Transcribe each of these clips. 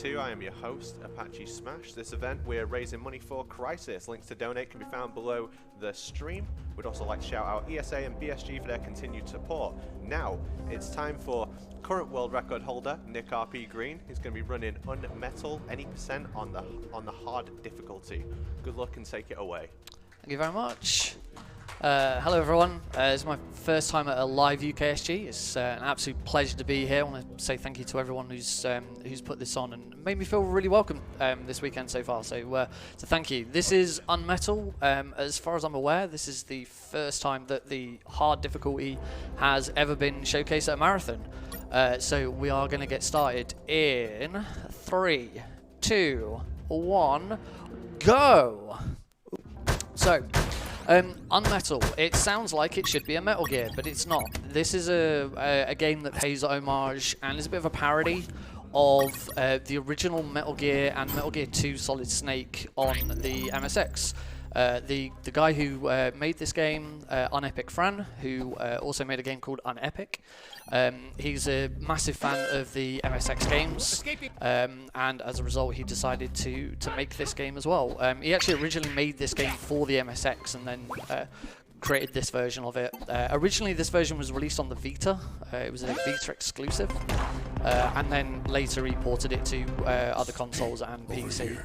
2. I am your host, Apache Smash. This event, we're raising money for Crisis. Links to donate can be found below the stream. We'd also like to shout out ESA and BSG for their continued support. Now, it's time for current world record holder, NickRPGreen. He's going to be running UnMetal, any percent on the hard difficulty. Good luck and take it away. Thank you very much. Hello everyone, it's my first time at a live UKSG. It's an absolute pleasure to be here. I want to say thank you to everyone who's put this on and made me feel really welcome this weekend so far, so thank you. This is UnMetal. As far as I'm aware, this is the first time that the hard difficulty has ever been showcased at a marathon. So we are going to get started in 3, 2, 1, go! So, UnMetal, it sounds like it should be a Metal Gear, but it's not. This is a game that pays homage and is a bit of a parody of the original Metal Gear and Metal Gear 2 Solid Snake on the MSX. The guy who made this game, UnEpicFran, who also made a game called UnEpic. He's a massive fan of the MSX games, and as a result he decided to make this game as well. He actually originally made this game for the MSX and then created this version of it. Originally this version was released on the Vita. It was a Vita exclusive, and then later he ported it to other consoles and PC.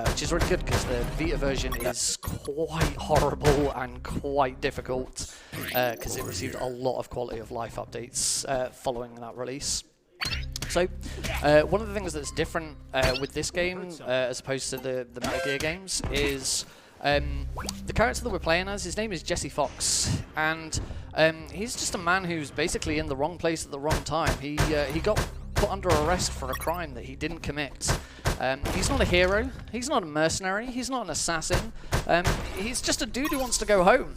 Which is really good because the Vita version is quite horrible and quite difficult because it received a lot of quality of life updates following that release. So, one of the things that's different with this game as opposed to the Metal Gear games is the character that we're playing as, his name is Jesse Fox, and he's just a man who's basically in the wrong place at the wrong time. He got put under arrest for a crime that he didn't commit. He's not a hero, he's not a mercenary, he's not an assassin, he's just a dude who wants to go home.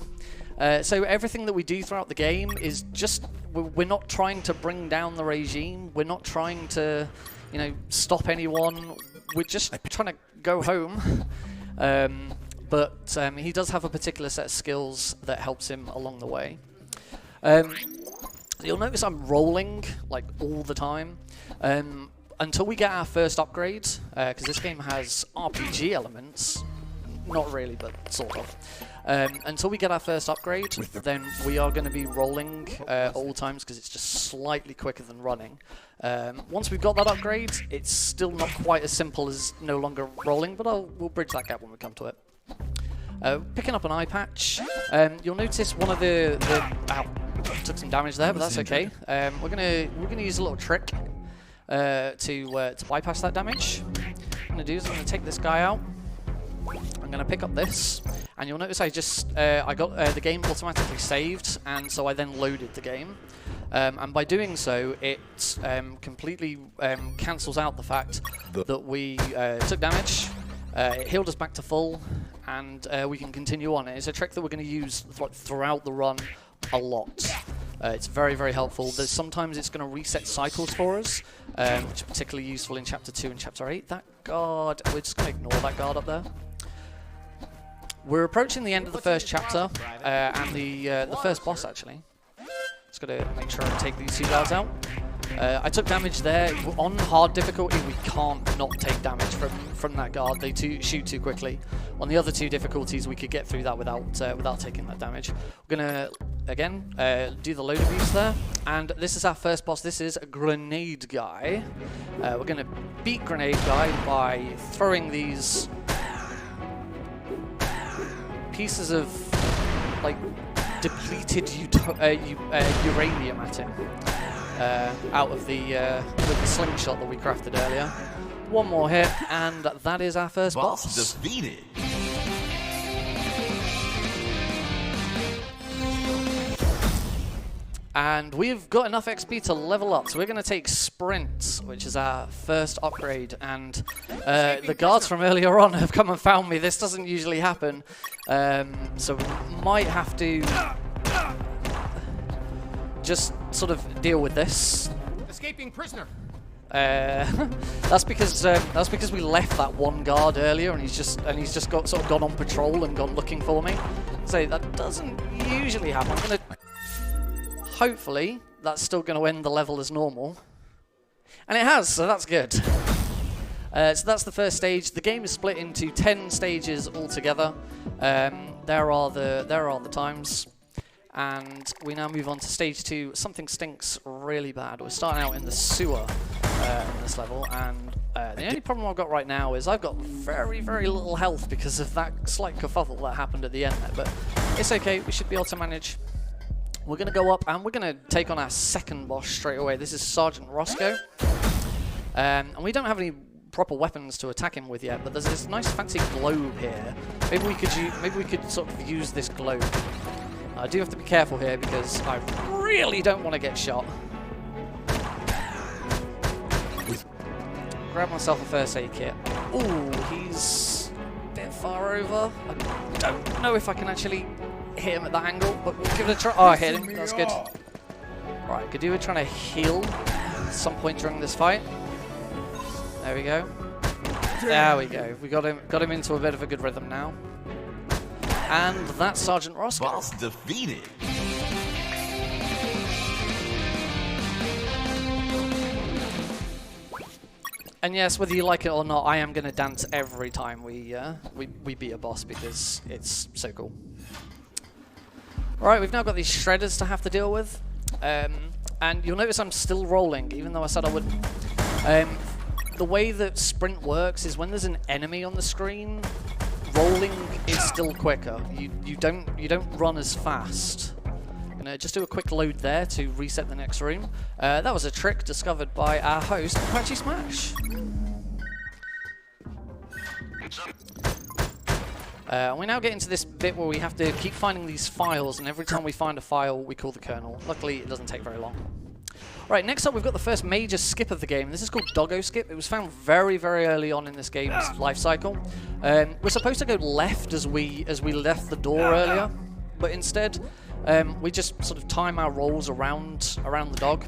So everything that we do throughout the game is just, we're not trying to bring down the regime, we're not trying to, you know, stop anyone, we're just trying to go home. But he does have a particular set of skills that helps him along the way. You'll notice I'm rolling like all the time. Until we get our first upgrade, because this game has RPG elements, not really, but sort of. Until we get our first upgrade, then we are going to be rolling at all times because it's just slightly quicker than running. Once we've got that upgrade, it's still not quite as simple as no longer rolling, but we'll bridge that gap when we come to it. Picking up an eye patch, you'll notice one of the ow, took some damage there, but that's okay. We're gonna use a little trick to bypass that damage. What I'm gonna do is I'm gonna take this guy out. I'm gonna pick up this, and you'll notice I got the game automatically saved, and so I then loaded the game. And by doing so, it completely cancels out the fact that we took damage. It healed us back to full, and we can continue on. It's a trick that we're going to use throughout the run a lot. It's very, very helpful. Sometimes it's going to reset cycles for us, which are particularly useful in Chapter 2 and Chapter 8. That guard, we're just going to ignore that guard up there. We're approaching the end of the first chapter, and the first boss, actually. Just got to make sure I take these two guards out. I took damage there. On hard difficulty, we can't not take damage from that guard. They shoot too quickly. On the other two difficulties, we could get through that without taking that damage. We're gonna again do the load abuse there, and this is our first boss. This is a Grenade Guy. We're gonna beat Grenade Guy by throwing these pieces of like depleted uranium at him. Out of the slingshot that we crafted earlier. One more hit, and that is our first boss. Defeated. And we've got enough XP to level up, so we're going to take Sprint, which is our first upgrade. And the guards from earlier on have come and found me. This doesn't usually happen, so we might have to just sort of deal with this. Escaping prisoner. That's because we left that one guard earlier, and he's just gone on patrol and gone looking for me. So that doesn't usually happen. I'm gonna, hopefully that's still going to end the level as normal, and it has. So that's good. So that's the first stage. The game is split into 10 stages altogether. There are the times. And we now move on to stage 2. Something stinks really bad. We're starting out in the sewer in this level, and the only problem I've got right now is I've got very, very little health because of that slight kerfuffle that happened at the end there. But it's okay, we should be able to manage. We're going to go up and we're going to take on our second boss straight away. This is Sergeant Roscoe. And we don't have any proper weapons to attack him with yet, but there's this nice fancy globe here. Maybe we could sort of use this globe. I do have to be careful here because I really don't want to get shot. Grab myself a first aid kit. Ooh, he's a bit far over. I don't know if I can actually hit him at that angle, but we'll give it a try. Oh, I hit him. That's good. Right, could do with trying to heal at some point during this fight. There we go. There we go. We got him into a bit of a good rhythm now. And that's Sergeant Roscoe. Boss defeated. And yes, whether you like it or not, I am going to dance every time we beat a boss because it's so cool. Right, we've now got these shredders to have to deal with. And you'll notice I'm still rolling, even though I said I wouldn't. The way that sprint works is when there's an enemy on the screen, rolling is still quicker. You don't run as fast. I'm gonna just do a quick load there to reset the next room. That was a trick discovered by our host, Apache Smash. We now get into this bit where we have to keep finding these files, and every time we find a file, we call the kernel. Luckily, it doesn't take very long. Right, next up we've got the first major skip of the game. This is called Doggo Skip. It was found very, very early on in this game's life cycle. We're supposed to go left as we left the door earlier, but instead we just sort of time our rolls around the dog.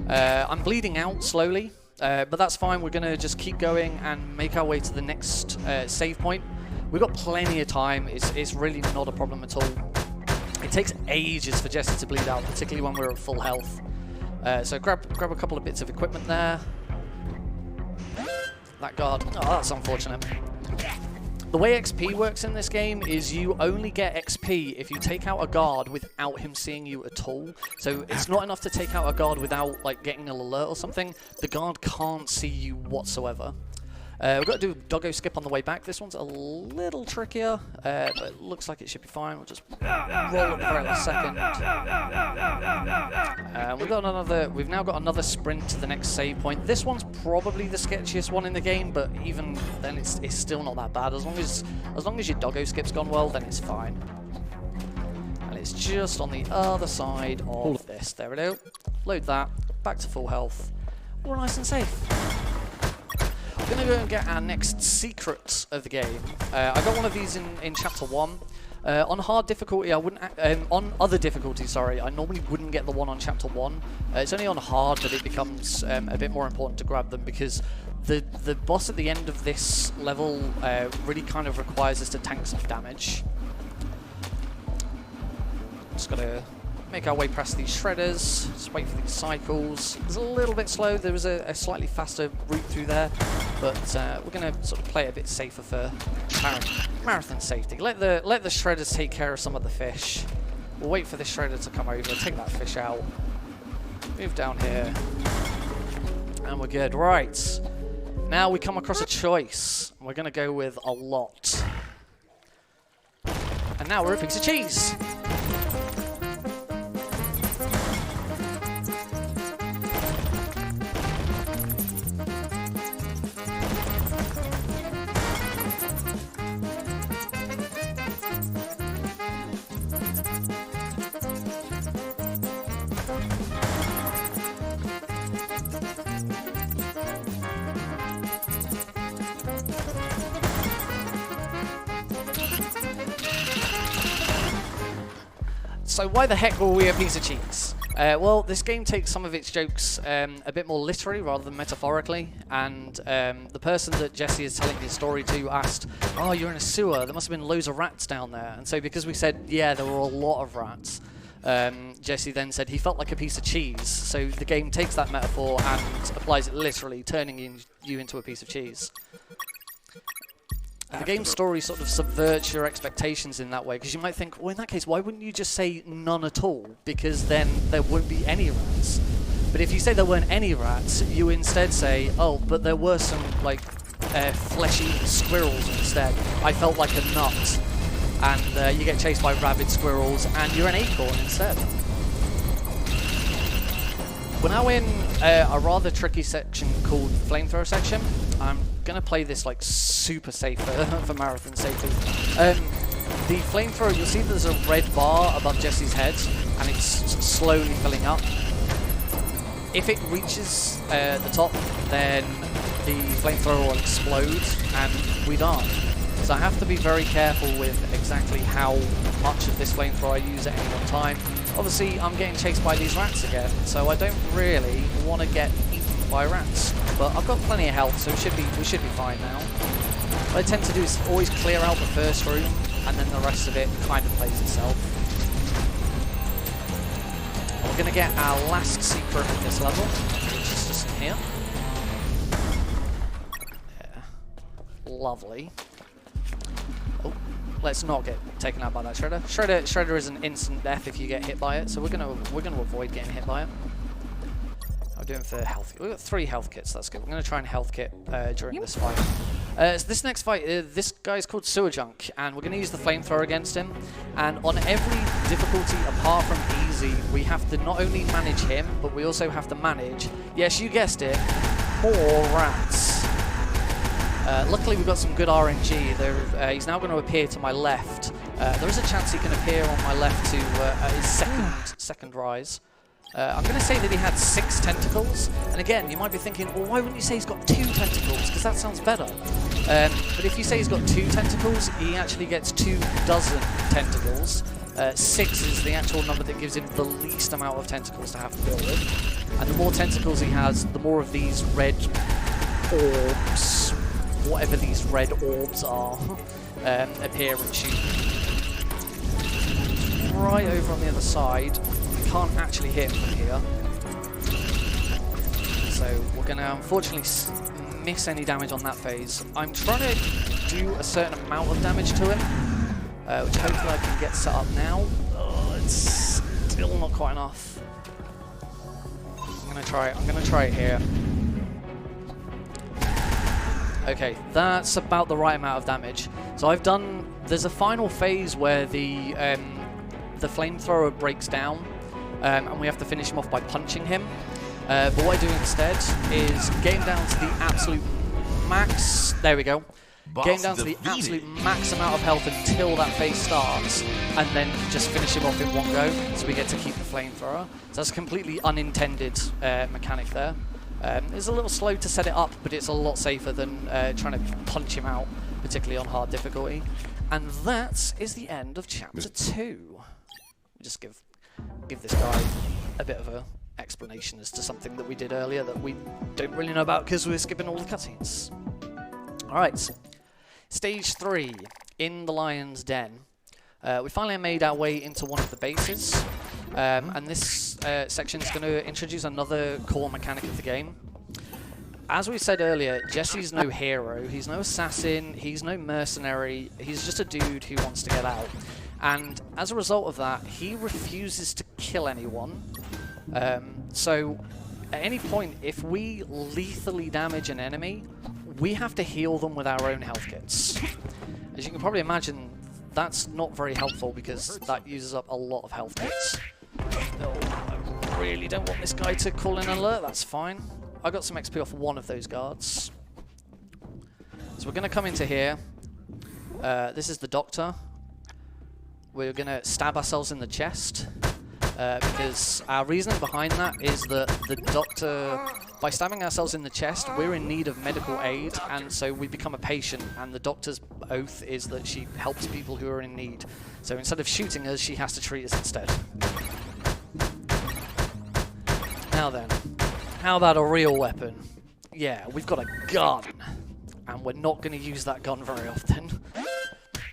I'm bleeding out slowly, but that's fine. We're going to just keep going and make our way to the next save point. We've got plenty of time. It's really not a problem at all. It takes ages for Jesse to bleed out, particularly when we're at full health. So grab a couple of bits of equipment there. That guard. Oh, that's unfortunate. The way XP works in this game is you only get XP if you take out a guard without him seeing you at all. So it's not enough to take out a guard without like getting an alert or something. The guard can't see you whatsoever. We've got to do a doggo skip on the way back. This one's a little trickier, but it looks like it should be fine. We'll just roll at the very last second. We've now got another sprint to the next save point. This one's probably the sketchiest one in the game, but even then, it's still not that bad. As long as your doggo skip's gone well, then it's fine. And it's just on the other side of this. There we go. Load that. Back to full health. We're nice and safe. We're going to go and get our next secret of the game. I got one of these in Chapter 1. On hard difficulty, I wouldn't. On other difficulties, sorry, I normally wouldn't get the one on Chapter 1. It's only on hard that it becomes a bit more important to grab them because the boss at the end of this level really kind of requires us to tank some damage. Just got to make our way past these shredders, just wait for these cycles. It's a little bit slow. There was a slightly faster route through there, but we're going to sort of play a bit safer for marathon safety. Let the shredders take care of some of the fish. We'll wait for the shredder to come over, take that fish out, move down here, and we're good. Right, now we come across a choice. We're going to go with a lot. And now we're a piece of cheese. So why the heck were we a piece of cheese? Well, this game takes some of its jokes a bit more literally rather than metaphorically, and the person that Jesse is telling his story to asked, "Oh, you're in a sewer, there must have been loads of rats down there." And so because we said, yeah, there were a lot of rats, Jesse then said he felt like a piece of cheese. So the game takes that metaphor and applies it literally, turning you into a piece of cheese. The game's story sort of subverts your expectations in that way, because you might think, well, in that case, why wouldn't you just say none at all? Because then there wouldn't be any rats. But if you say there weren't any rats, you instead say, oh, but there were some, like, flesh-eating squirrels instead. I felt like a nut. And you get chased by rabid squirrels, and you're an acorn instead. We're now in a rather tricky section called Flamethrower section. I'm going to play this like super safe for marathon safety. The flamethrower, you'll see there's a red bar above Jesse's head, and it's slowly filling up. If it reaches the top, then the flamethrower will explode, and we die. So I have to be very careful with exactly how much of this flamethrower I use at any one time. Obviously, I'm getting chased by these rats again, so I don't really want to get eaten by rats. But I've got plenty of health, so we should be fine now. What I tend to do is always clear out the first room, and then the rest of it kind of plays itself. We're going to get our last secret in this level, which is just here. Yeah. Lovely. Oh, let's not get taken out by that shredder. Shredder is an instant death if you get hit by it, so we're gonna avoid getting hit by it. I'm doing for health. We've got 3 health kits. That's good. We're gonna try and health kit during this fight. So this next fight, this guy's called Sewer Junk, and we're gonna use the flamethrower against him. And on every difficulty apart from easy, we have to not only manage him, but we also have to manage, yes, you guessed it, more rats. Luckily, we've got some good RNG. He's now going to appear to my left. There is a chance he can appear on my left to his second rise. I'm going to say that he had 6 tentacles. And again, you might be thinking, well, why wouldn't you say he's got 2 tentacles? Because that sounds better. But if you say he's got 2 tentacles, he actually gets 24 tentacles. 6 is the actual number that gives him the least amount of tentacles to have to deal with. And the more tentacles he has, the more of these red orbs, whatever these red orbs are, appear and shoot. Right over on the other side. We can't actually hit him from here. So we're going to unfortunately miss any damage on that phase. I'm trying to do a certain amount of damage to him, which hopefully I can get set up now. Oh, it's still not quite enough. I'm going to try it here. Okay, that's about the right amount of damage. So there's a final phase where the flamethrower breaks down, and we have to finish him off by punching him. But what I do instead is get him down to the absolute max. There we go. Get him down to the absolute max amount of health until that phase starts, and then just finish him off in one go, so we get to keep the flamethrower. So that's a completely unintended mechanic there. It's a little slow to set it up, but it's a lot safer than trying to punch him out, particularly on hard difficulty. And that is the end of Chapter 2. Just give this guy a bit of an explanation as to something that we did earlier that we don't really know about because we're skipping all the cutscenes. Alright, Stage 3, in the Lion's Den. We finally made our way into one of the bases. And this section is going to introduce another core mechanic of the game. As we said earlier, Jesse's no hero, he's no assassin, he's no mercenary, he's just a dude who wants to get out. And as a result of that, he refuses to kill anyone. So at any point, if we lethally damage an enemy, we have to heal them with our own health kits. As you can probably imagine, that's not very helpful because that uses up a lot of health kits. Oh, I really don't want this guy to call in an alert, that's fine. I got some XP off one of those guards. So we're going to come into here. This is the doctor. We're going to stab ourselves in the chest. Because our reasoning behind that is that the doctor, by stabbing ourselves in the chest, we're in need of medical aid, and so we become a patient, and the doctor's oath is that she helps people who are in need. So instead of shooting us, she has to treat us instead. Now then, how about a real weapon? Yeah, we've got a gun, and we're not going to use that gun very often.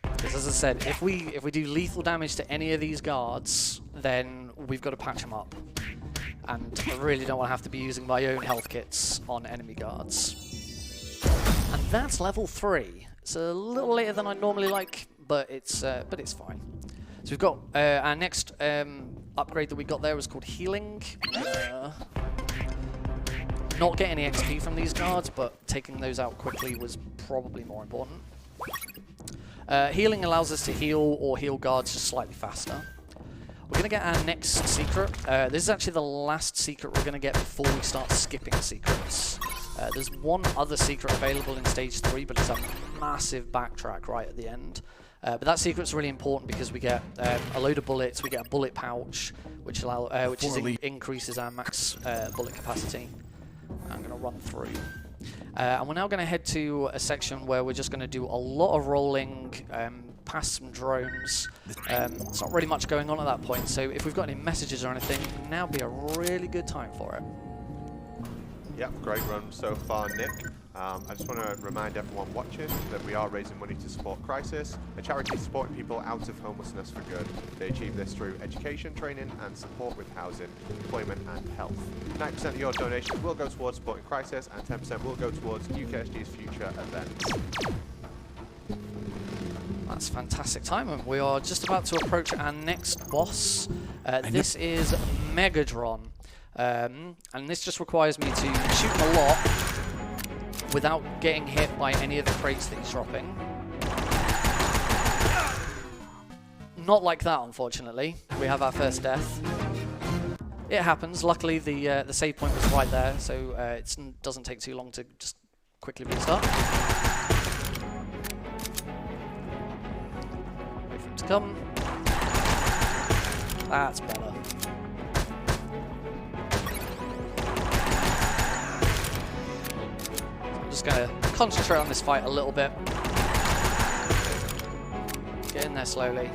Because as I said, if we do lethal damage to any of these guards, then we've got to patch them up. And I really don't want to have to be using my own health kits on enemy guards. that's level 3. It's a little later than I normally like, but it's fine. So we've got our next upgrade that we got there was called Healing. Not getting any XP from these guards, but taking those out quickly was probably more important. Healing allows us to heal or heal guards just slightly faster. We're going to get our next secret. This is actually the last secret we're going to get before we start skipping secrets. There's one other secret available in stage 3, but it's a massive backtrack right at the end. But that secret's really important because we get a load of bullets, we get a bullet pouch, which increases our max bullet capacity. I'm going to run through. And we're now going to head to a section where we're just going to do a lot of rolling, past some drones. There's not really much going on at that point, so if we've got any messages or anything, now would be a really good time for it. Yep, great run so far, Nick. I just want to remind everyone watching that we are raising money to support Crisis, a charity supporting people out of homelessness for good. They achieve this through education, training and support with housing, employment and health. 90% of your donations will go towards supporting Crisis and 10% will go towards UKSG's future events. That's fantastic timing. We are just about to approach our next boss. This is Megadron. And this just requires me to shoot him a lot without getting hit by any of the crates that he's dropping. Not like that, unfortunately. We have our first death. It happens. Luckily, the save point was right there, so it doesn't take too long to just quickly restart. Wait for him to come. That's better. Just going to concentrate on this fight a little bit. Get in there slowly.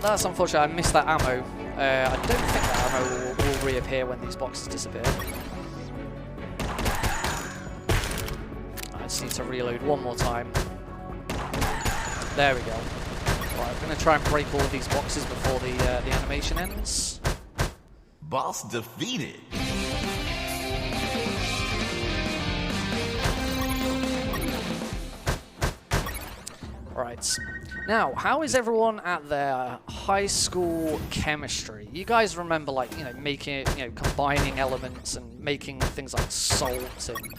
That's unfortunate, I missed that ammo. I don't think that ammo will reappear when these boxes disappear. I just need to reload one more time. There we go. Right, I'm going to try and break all of these boxes before the animation ends. Boss defeated. Right. Now, how is everyone at their high school chemistry? You guys remember, like, making, combining elements and making things like salt and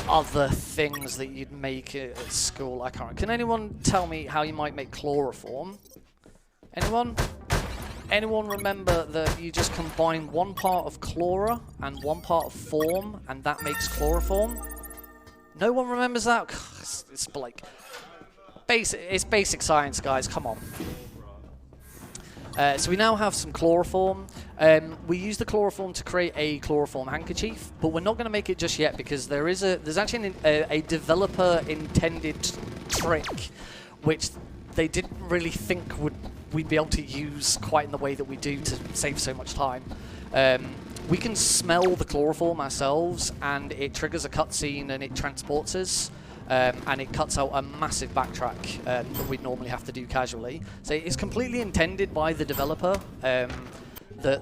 other things that you'd make at school? I can't remember. Can anyone tell me how you might make chloroform? Anyone? Anyone remember that you just combine one part of chlora and one part of form, and that makes chloroform? No one remembers that? It's like... It's basic science, guys. Come on. So we now have some chloroform. We use the chloroform to create a chloroform handkerchief, but we're not going to make it just yet because there's actually a developer-intended trick, which they didn't really think we'd be able to use quite in the way that we do to save so much time. We can smell the chloroform ourselves, and it triggers a cutscene and it transports us. And it cuts out a massive backtrack that we'd normally have to do casually. So it's completely intended by the developer that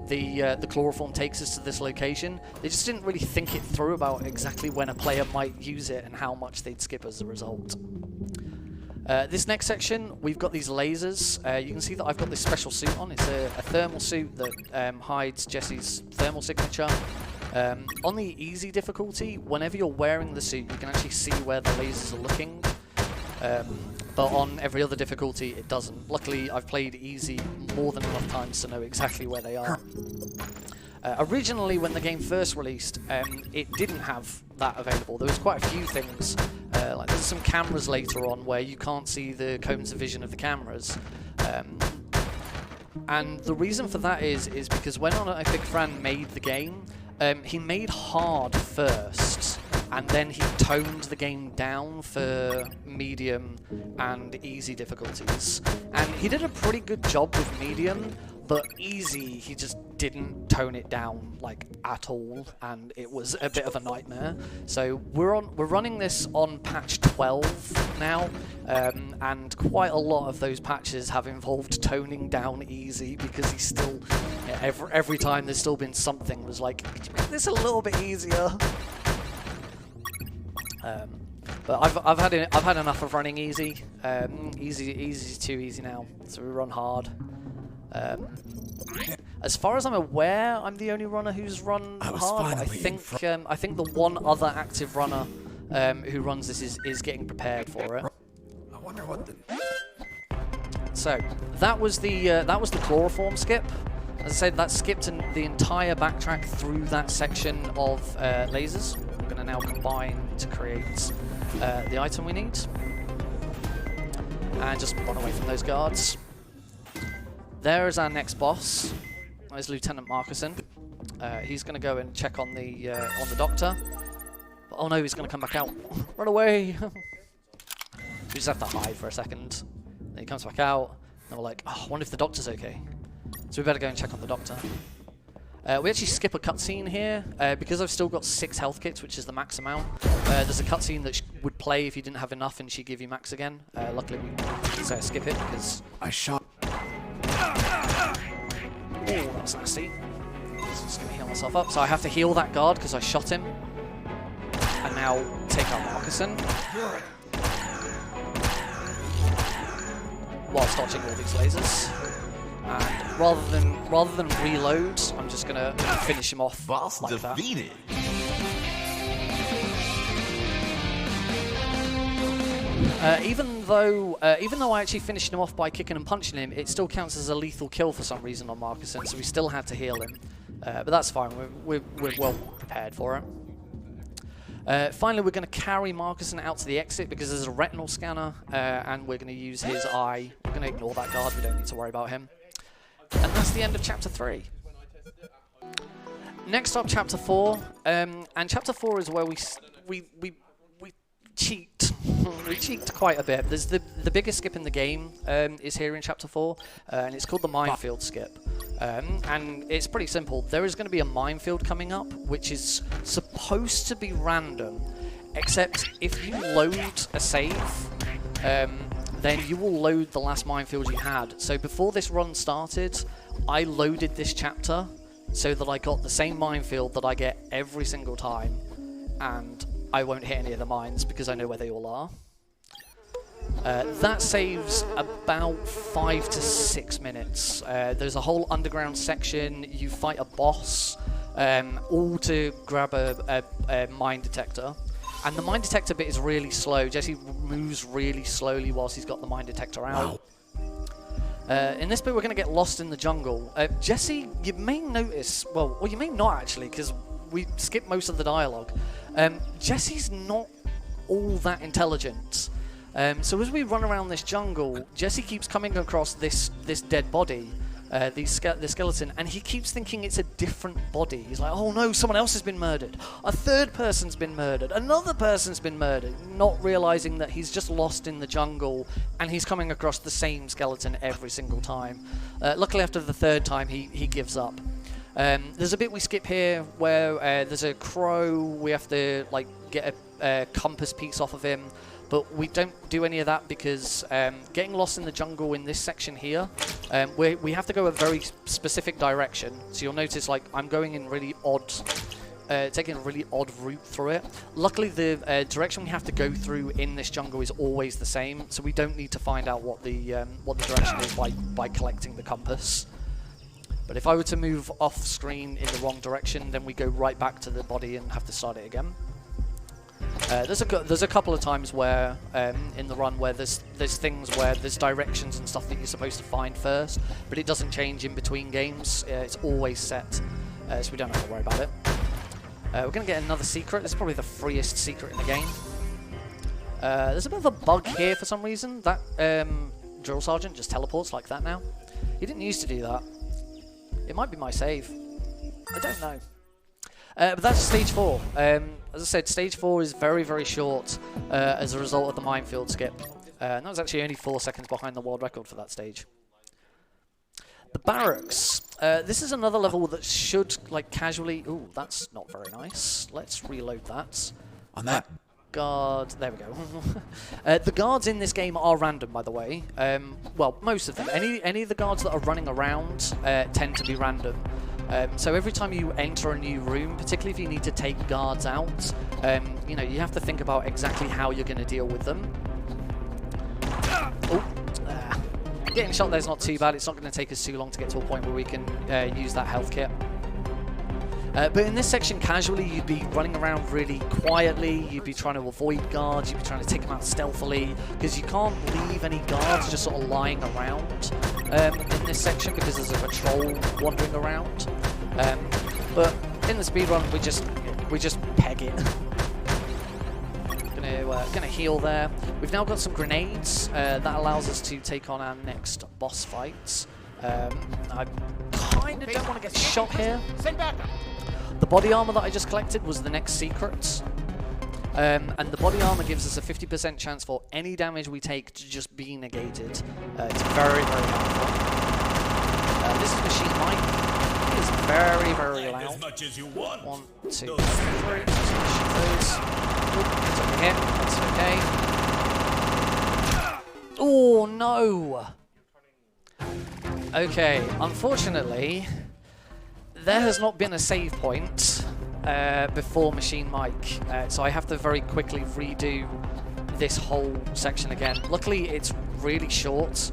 the chloroform takes us to this location. They just didn't really think it through about exactly when a player might use it and how much they'd skip as a result. This next section, we've got these lasers. You can see that I've got this special suit on. It's a thermal suit that hides Jesse's thermal signature. On the easy difficulty, whenever you're wearing the suit, you can actually see where the lasers are looking. But on every other difficulty, it doesn't. Luckily, I've played easy more than enough times to know exactly where they are. Originally, when the game first released, it didn't have that available. There was quite a few things. Like there's some cameras later on where you can't see the cones of vision of the cameras. And the reason for that is because when I think Fran made the game, he made hard first, and then he toned the game down for medium and easy difficulties. And he did a pretty good job with medium, But easy, he just didn't tone it down like at all, and it was a bit of a nightmare. So we're running this on patch 12 now, and quite a lot of those patches have involved toning down easy because he's still every time there's still been something was like, could you make this a little bit easier? But I've had enough of running easy. Easy's too easy now, so we run hard. As far as I'm aware, I'm the only runner who's run hard. I think the one other active runner who runs this is getting prepared for it. I wonder what the... So that was the chloroform skip. As I said, that skipped the entire backtrack through that section of lasers. We're going to now combine to create the item we need. And just run away from those guards. There is our next boss. There's Lieutenant Marcuson. He's going to go and check on the doctor. But, oh no, he's going to come back out. Run away! We just have to hide for a second. Then he comes back out. And we're like, oh, I wonder if the doctor's okay. So we better go and check on the doctor. We actually skip a cutscene here, because I've still got 6 health kits, which is the max amount. There's a cutscene that would play if you didn't have enough and she'd give you max again. Luckily we so skip it because... I shot... Oh, that was nasty. Just going to heal myself up. So I have to heal that guard because I shot him. And now take out Marcuson. Whilst dodging all these lasers. And rather than reload, I'm just going to finish him off Boss like defeated. Even though I actually finished him off by kicking and punching him, it still counts as a lethal kill for some reason on Marcuson, so we still had to heal him. But that's fine, we're well prepared for it. Finally, we're going to carry Marcuson out to the exit because there's a retinal scanner, and we're going to use his eye. We're going to ignore that guard, we don't need to worry about him. And that's the end of Chapter 3. Next up, Chapter 4. And Chapter 4 is where we cheat. We cheat quite a bit. There's the biggest skip in the game is here in Chapter 4, and it's called the minefield skip. And it's pretty simple. There is going to be a minefield coming up, which is supposed to be random, except if you load a save, then you will load the last minefield you had. So before this run started, I loaded this chapter so that I got the same minefield that I get every single time, and I won't hit any of the mines because I know where they all are. That saves about 5 to 6 minutes. There's a whole underground section, you fight a boss, all to grab a mine detector. And the mine detector bit is really slow. Jesse moves really slowly whilst he's got the mine detector out. In this bit, we're going to get lost in the jungle. Jesse, you may notice, well, you may not actually, because we skipped most of the dialogue. Jesse's not all that intelligent. So as we run around this jungle, Jesse keeps coming across this dead body, the skeleton, and he keeps thinking it's a different body. He's like, oh no, someone else has been murdered. A third person's been murdered. Another person's been murdered. Not realizing that he's just lost in the jungle and he's coming across the same skeleton every single time. Luckily, after the third time, he gives up. There's a bit we skip here where there's a crow. We have to like get a compass piece off of him. But we don't do any of that because getting lost in the jungle in this section here, we have to go a very specific direction. So you'll notice like I'm going in really odd, taking a really odd route through it. Luckily the direction we have to go through in this jungle is always the same, so we don't need to find out what the direction is by collecting the compass. But if I were to move off screen in the wrong direction, then we go right back to the body and have to start it again. There's a couple of times where in the run where there's things where there's directions and stuff that you're supposed to find first, but it doesn't change in between games. It's always set, so we don't have to worry about it. We're going to get another secret. This is probably the freest secret in the game. There's a bit of a bug here for some reason. That drill sergeant just teleports like that now. He didn't used to do that. It might be my save. I don't know. But that's stage 4. As I said, stage 4 is very, very short as a result of the minefield skip. And that was actually only 4 seconds behind the world record for that stage. The barracks. This is another level that should, like, casually... Ooh, that's not very nice. Let's reload that. On that. Guard... There we go. The guards in this game are random, by the way. Well, most of them. Any of the guards that are running around tend to be random. So every time you enter a new room, particularly if you need to take guards out, you know, you have to think about exactly how you're going to deal with them. Oh, getting shot there's not too bad. It's not going to take us too long to get to a point where we can use that health kit. But in this section, casually, you'd be running around really quietly. You'd be trying to avoid guards. You'd be trying to take them out stealthily, because you can't leave any guards just sort of lying around in this section because there's a patrol wandering around. But in the speedrun, we just peg it. Gonna heal there. We've now got some grenades. That allows us to take on our next boss fight. I kind of don't want to get shot here. Send backup. The body armor that I just collected was the next secret. And the body armor gives us a 50% chance for any damage we take to just be negated. It's very, very helpful. This is Machine Mike. He is very, very loud. As much as you want. 1, 2, 3. Just shoot those. It's over here. That's okay. Oh, no! Okay, unfortunately, there has not been a save point before Machine Mike, so I have to very quickly redo this whole section again. Luckily, it's really short,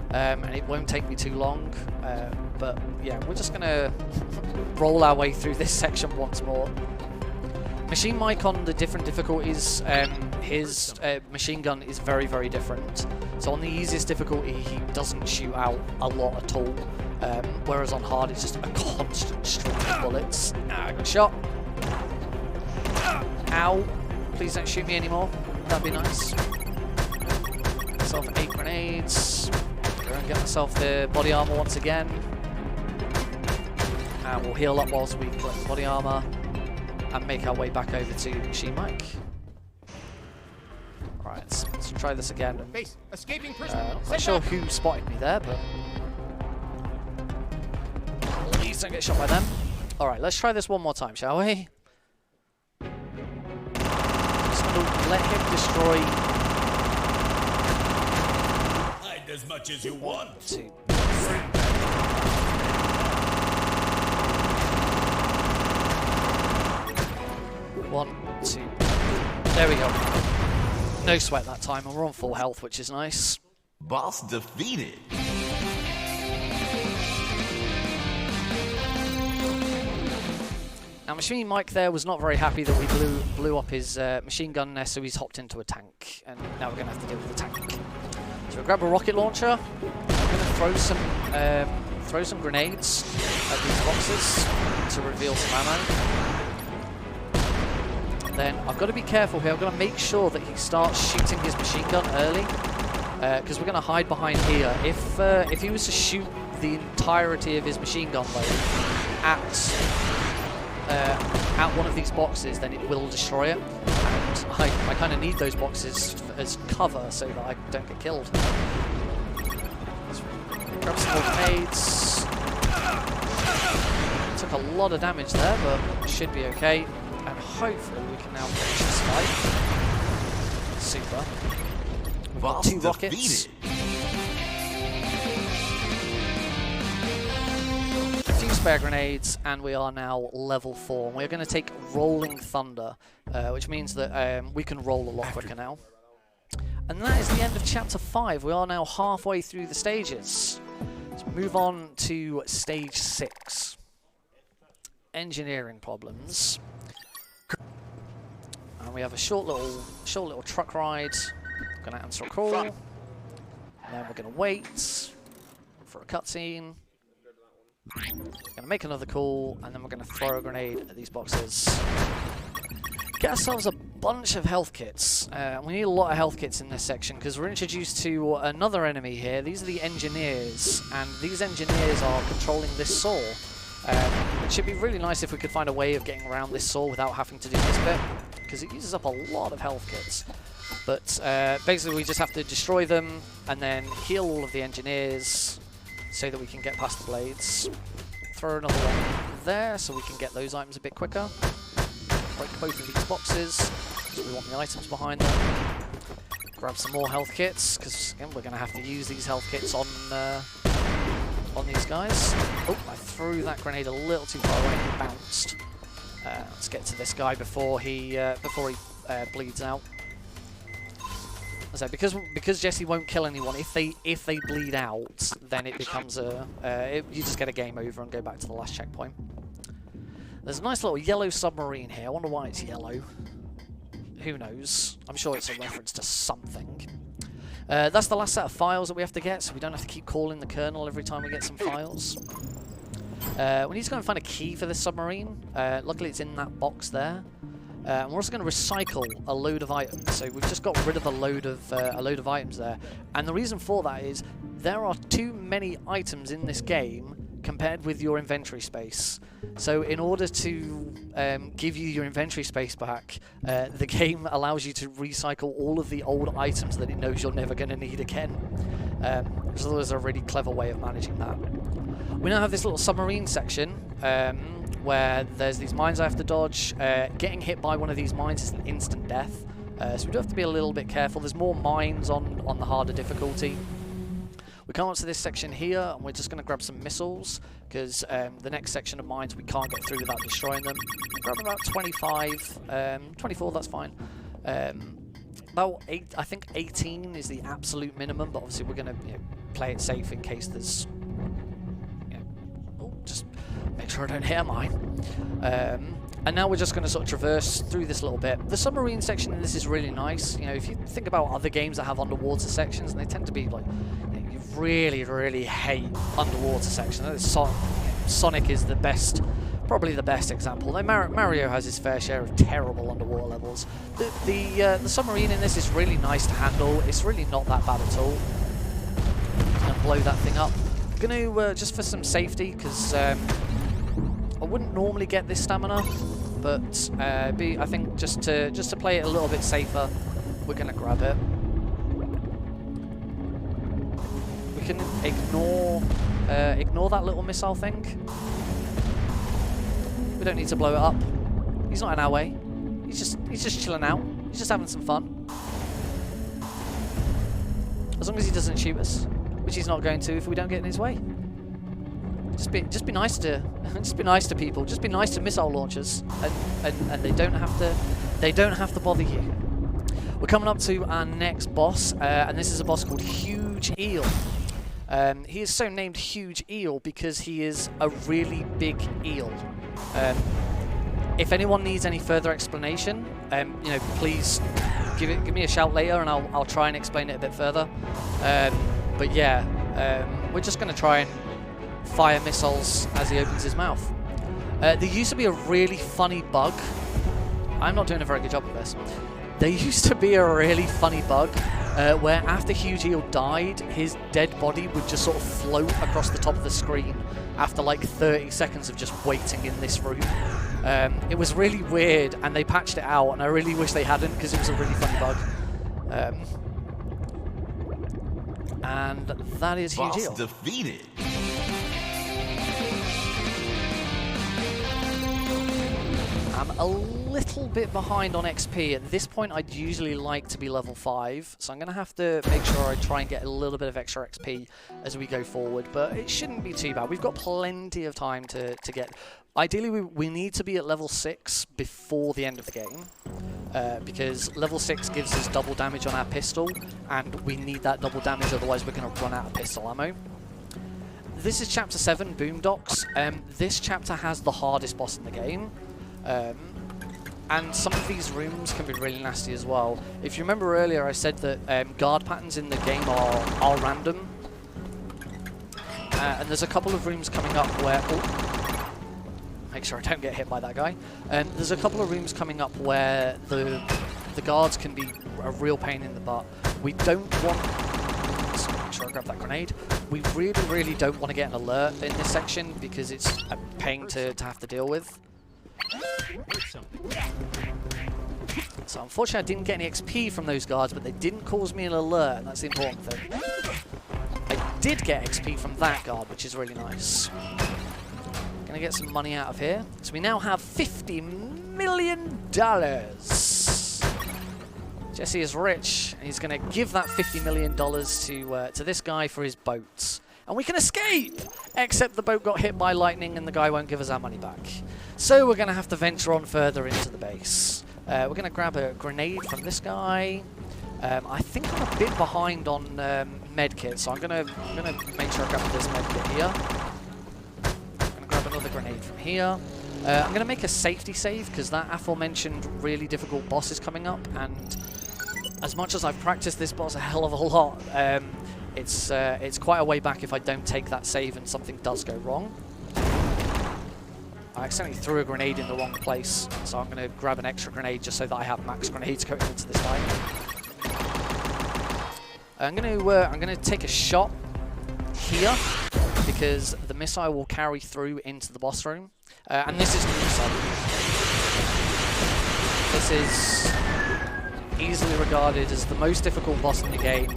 and it won't take me too long, but yeah, we're just gonna roll our way through this section once more. Machine Mike on the different difficulties, his machine gun is very, very different. So on the easiest difficulty, he doesn't shoot out a lot at all, whereas on hard, it's just a constant stream of bullets. I got shot. Ow. Please don't shoot me anymore. That'd be nice. Get myself 8 grenades. Go and get myself the body armor once again. And we'll heal up whilst we collect the body armor and make our way back over to Machine Mike. Alright, let's try this again. Base, escaping prisoner. Not sure who spotted me there, but please don't get shot by them. Alright, let's try this one more time, shall we? Just gonna let him destroy. Hide as much as you want. 1, 2, 1, 2. There we go. No sweat that time, and we're on full health, which is nice. Boss defeated. Now, Machine Mike there was not very happy that we blew up his machine gun nest, so he's hopped into a tank, and now we're going to have to deal with the tank. So we'll grab a rocket launcher. We're going to throw some grenades at these boxes to reveal some ammo. Then I've got to be careful here. I've got to make sure that he starts shooting his machine gun early, because we're going to hide behind here. If he was to shoot the entirety of his machine gun load at one of these boxes, then it will destroy it. And I kind of need those boxes as cover so that I don't get killed. Let's grab some more grenades. Took a lot of damage there, but should be okay. And hopefully we can now finish this fight. Super. We've got 2 rockets. A few spare grenades, and we are now level 4. And we're going to take Rolling Thunder, which means that we can roll a lot quicker now. And that is the end of Chapter 5. We are now halfway through the stages. Let's move on to Stage 6. Engineering problems. And we have a short little truck ride. We're going to answer a call. And then we're going to wait for a cutscene. We're going to make another call, and then we're going to throw a grenade at these boxes. Get ourselves a bunch of health kits. We need a lot of health kits in this section because we're introduced to another enemy here. These are the engineers, and these engineers are controlling this saw. It should be really nice if we could find a way of getting around this saw without having to do this bit, because it uses up a lot of health kits. But basically we just have to destroy them and then heal all of the engineers, so that we can get past the blades. Throw another one there so we can get those items a bit quicker. Break both of these boxes, so we want the items behind them. Grab some more health kits, because again we're going to have to use these health kits on these guys. Oh, I threw that grenade a little too far away and it bounced. Let's get to this guy before he bleeds out. So because Jesse won't kill anyone, if they bleed out, then it becomes you just get a game over and go back to the last checkpoint. There's a nice little yellow submarine here. I wonder why it's yellow. Who knows? I'm sure it's a reference to something. That's the last set of files that we have to get, so we don't have to keep calling the kernel every time we get some files. We need to go and find a key for this submarine. Luckily it's in that box there. And we're also going to recycle a load of items. So we've just got rid of a load of items there. And the reason for that is there are too many items in this game compared with your inventory space. So in order to give you your inventory space back, the game allows you to recycle all of the old items that it knows you're never going to need again. So there's a really clever way of managing that. We now have this little submarine section where there's these mines I have to dodge. Getting hit by one of these mines is an instant death, so we do have to be a little bit careful. There's more mines on the harder difficulty. We come up to this section here, and we're just going to grab some missiles, because the next section of mines we can't get through without destroying them. Grab about 25, 24, that's fine. About I think 18 is the absolute minimum, but obviously we're going to play it safe in case there's... just make sure I don't hit mine. And now we're just going to sort of traverse through this little bit. The submarine section in this is really nice. If you think about other games that have underwater sections, and they tend to be like... you really, really hate underwater sections. Sonic is the best, probably the best example. Though Mario has his fair share of terrible underwater levels. The submarine in this is really nice to handle. It's really not that bad at all. Just gonna blow that thing up. I'm gonna just for some safety, because I wouldn't normally get this stamina, but I think just to play it a little bit safer, we're gonna grab it. We can ignore that little missile thing. We don't need to blow it up. He's not in our way. He's just chilling out. He's just having some fun. As long as he doesn't shoot us, which he's not going to if we don't get in his way. Just be nice to people. Just be nice to missile launchers, and they don't have to bother you. We're coming up to our next boss, and this is a boss called Huge Eel. He is so named Huge Eel because he is a really big eel. If anyone needs any further explanation, please give me a shout later, and I'll try and explain it a bit further. But yeah, we're just going to try and fire missiles as he opens his mouth. There used to be a really funny bug. I'm not doing a very good job of this. There used to be a really funny bug where after Huge Eel died, his dead body would just sort of float across the top of the screen after like 30 seconds of just waiting in this room. It was really weird, and they patched it out, and I really wish they hadn't, because it was a really funny bug. And that is Huge Eel. Boss defeated. I'm a little bit behind on XP. At this point, I'd usually like to be level 5, so I'm going to have to make sure I try and get a little bit of extra XP as we go forward, but it shouldn't be too bad. We've got plenty of time to get... Ideally, we need to be at level 6 before the end of the game, because level 6 gives us double damage on our pistol, and we need that double damage, otherwise we're going to run out of pistol ammo. This is Chapter 7, Boondocks. This chapter has the hardest boss in the game. And some of these rooms can be really nasty as well. If you remember earlier, I said that guard patterns in the game are random. And there's a couple of rooms coming up where... Oh, make sure I don't get hit by that guy. There's a couple of rooms coming up where the guards can be a real pain in the butt. We don't want... Let's make sure I grab that grenade. We really, really don't want to get an alert in this section, because it's a pain to have to deal with. So unfortunately I didn't get any XP from those guards, but they didn't cause me an alert, and that's the important thing. I did get XP from that guard, which is really nice. Gonna get some money out of here. So we now have $50 million. Jesse is rich, and he's gonna give that $50 million to this guy for his boat. And we can escape! Except the boat got hit by lightning and the guy won't give us our money back. So we're gonna have to venture on further into the base. We're gonna grab a grenade from this guy. I think I'm a bit behind on medkit, so I'm gonna make sure I grab this medkit here. I'm gonna grab another grenade from here. I'm gonna make a safety save because that aforementioned really difficult boss is coming up, and as much as I've practiced this boss a hell of a lot, it's quite a way back if I don't take that save and something does go wrong. I accidentally threw a grenade in the wrong place, so I'm going to grab an extra grenade just so that I have max grenades going into this guy. I'm going to take a shot here because the missile will carry through into the boss room, and this is the missile. This is easily regarded as the most difficult boss in the game,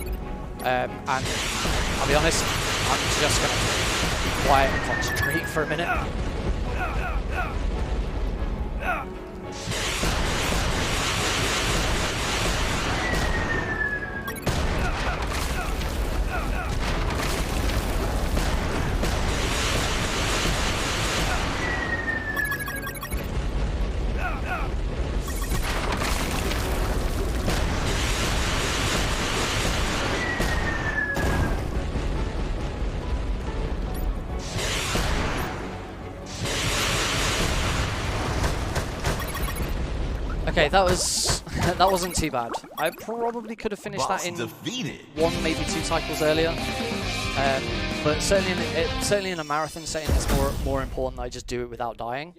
and I'll be honest, I'm just going to be quiet and concentrate for a minute. Okay, that wasn't too bad. I probably could have finished that in one, maybe 2 cycles earlier. But certainly in a marathon setting, it's more important that I just do it without dying.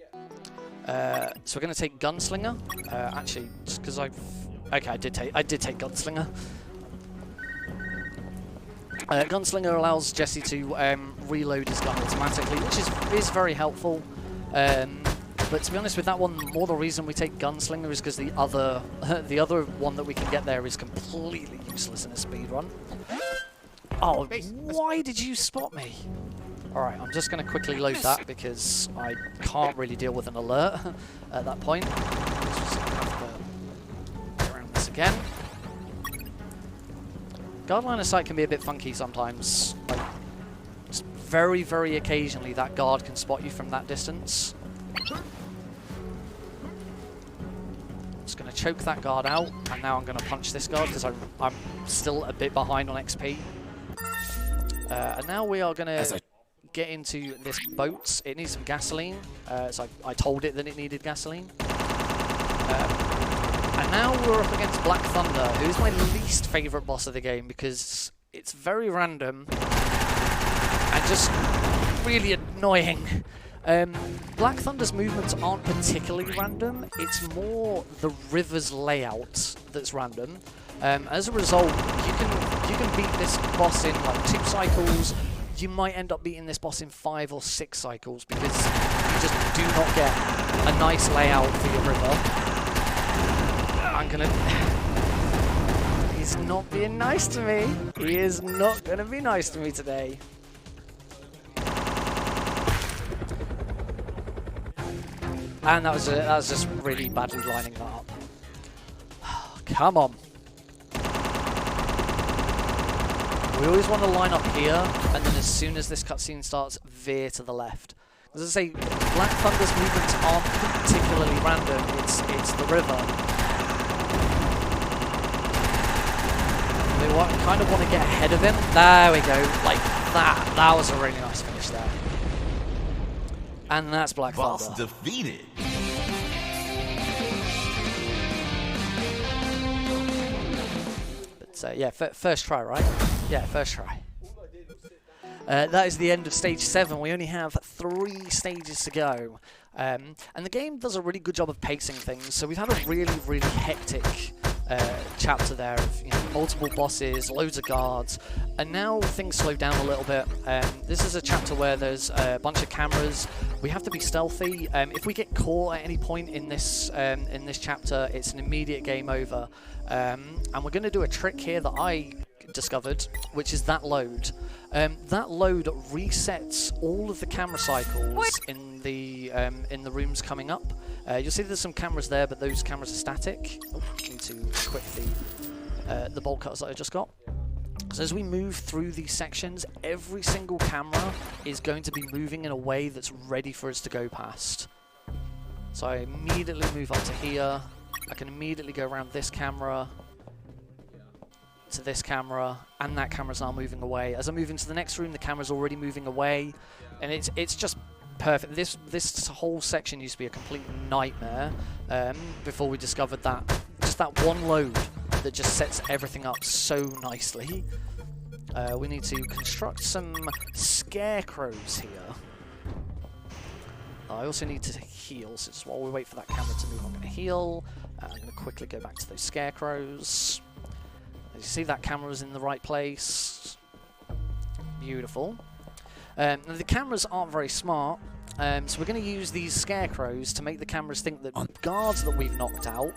So we're going to take Gunslinger. Actually, just because I did take Gunslinger. Gunslinger allows Jesse to reload his gun automatically, which is very helpful. But to be honest with that one, more the reason we take Gunslinger is because the other one that we can get there is completely useless in a speed run. Oh, why did you spot me? Alright, I'm just going to quickly load that because I can't really deal with an alert at that point. Let's just have to get around this again. Guard line of sight can be a bit funky sometimes. Like, just very, very occasionally that guard can spot you from that distance. Just going to choke that guard out, and now I'm going to punch this guard because I'm still a bit behind on XP. And now we are going to get into this boat. It needs some gasoline, so I told it that it needed gasoline. And now we're up against Black Thunder, who's my least favourite boss of the game because it's very random and just really annoying. Black Thunder's movements aren't particularly random, it's more the river's layout that's random. As a result, you can beat this boss in like 2 cycles. You might end up beating this boss in 5 or 6 cycles because you just do not get a nice layout for your river. I'm gonna... He's not being nice to me. He is not gonna be nice to me today. And that was just really badly lining that up. Come on. We always want to line up here, and then as soon as this cutscene starts, veer to the left. As I say, Black Thunder's movements aren't particularly random, it's the river. We kind of want to get ahead of him. There we go, like that. That was a really nice finish there. And that's Black Thunder. Boss defeated. But yeah, first try, right? Yeah, first try. That is the end of stage 7. We only have 3 stages to go. And the game does a really good job of pacing things. So we've had a really, really hectic chapter there of multiple bosses, loads of guards, and now things slow down a little bit. This is a chapter where there's a bunch of cameras. We have to be stealthy. If we get caught at any point in this chapter, it's an immediate game over. And we're going to do a trick here that I discovered, which is that load. That load resets all of the camera cycles in the rooms coming up. You'll see there's some cameras there, but those cameras are static. Oh, need to equip the bolt cutters that I just got. So as we move through these sections, every single camera is going to be moving in a way that's ready for us to go past. So I immediately move up to here. I can immediately go around this camera to this camera, and that camera's now moving away. As I move into the next room, the camera's already moving away, and it's just perfect. This whole section used to be a complete nightmare before we discovered that just that one load that just sets everything up so nicely. We need to construct some scarecrows here. I also need to heal, so just while we wait for that camera to move, I'm going to heal. I'm going to quickly go back to those scarecrows. As you see, that camera's in the right place. Beautiful. Now the cameras aren't very smart, so we're going to use these scarecrows to make the cameras think that guards that we've knocked out